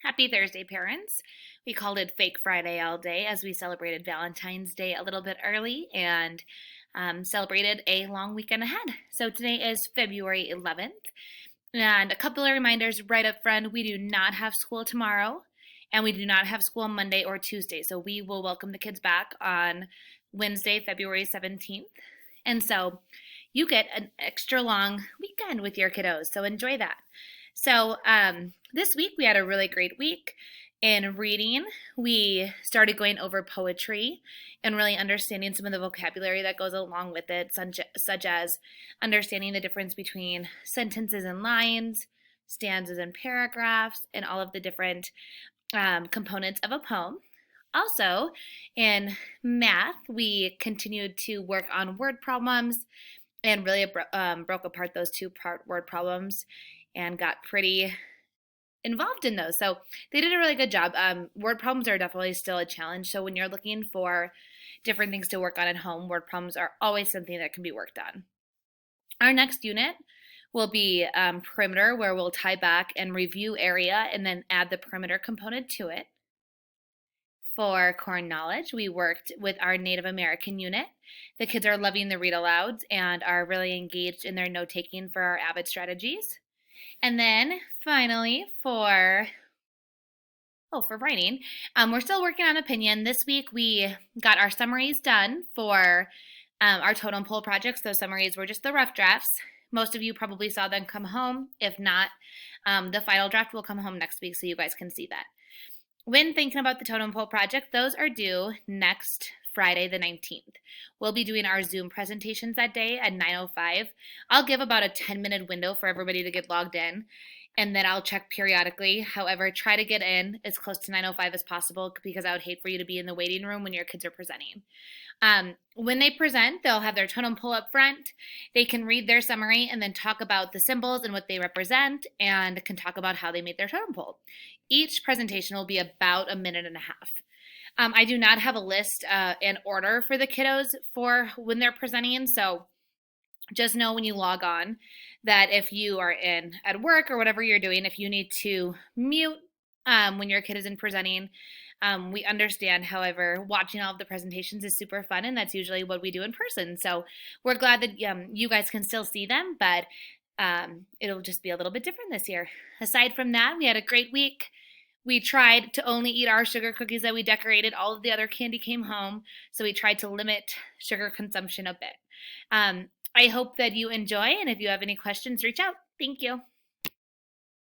Happy Thursday, parents. We called it Fake Friday all day as we celebrated Valentine's Day a little bit early and celebrated a long weekend ahead. So today is February 11th. And a couple of reminders right up front, we do not have school tomorrow and we do not have school Monday or Tuesday. So we will welcome the kids back on Wednesday, February 17th. And so you get an extra long weekend with your kiddos. So enjoy that. So this week we had a really great week in reading. We started going over poetry and really understanding some of the vocabulary that goes along with it, such as understanding the difference between sentences and lines, stanzas and paragraphs, and all of the different components of a poem. Also, in math, we continued to work on word problems and really broke apart those two-part word problems and got pretty involved in those. So they did a really good job. Word problems are definitely still a challenge. So when you're looking for different things to work on at home, word problems are always something that can be worked on. Our next unit will be perimeter, where we'll tie back and review area and then add the perimeter component to it. For core knowledge, we worked with our Native American unit. The kids are loving the read alouds and are really engaged in their note taking for our AVID strategies. And then finally for writing, we're still working on opinion. This week we got our summaries done for our totem pole projects. Those summaries were just the rough drafts. Most of you probably saw them come home. If not, the final draft will come home next week so you guys can see that. When thinking about the totem pole project, those are due next Friday the 19th. We'll be doing our Zoom presentations that day at 9:05. I'll give about a 10-minute window for everybody to get logged in, and then I'll check periodically. However, try to get in as close to 9:05 as possible because I would hate for you to be in the waiting room when your kids are presenting. When they present, they'll have their totem pole up front. They can read their summary and then talk about the symbols and what they represent and can talk about how they made their totem pole. Each presentation will be about a minute and a half. I do not have a list in order for the kiddos for when they're presenting, so just know when you log on that if you are at work or whatever you're doing, if you need to mute when your kid isn't presenting, we understand. However, watching all of the presentations is super fun, and that's usually what we do in person. So we're glad that you guys can still see them, but it'll just be a little bit different this year. Aside from that, we had a great week. We tried to only eat our sugar cookies that we decorated. All of the other candy came home, so we tried to limit sugar consumption a bit. I hope that you enjoy, and if you have any questions, reach out. Thank you.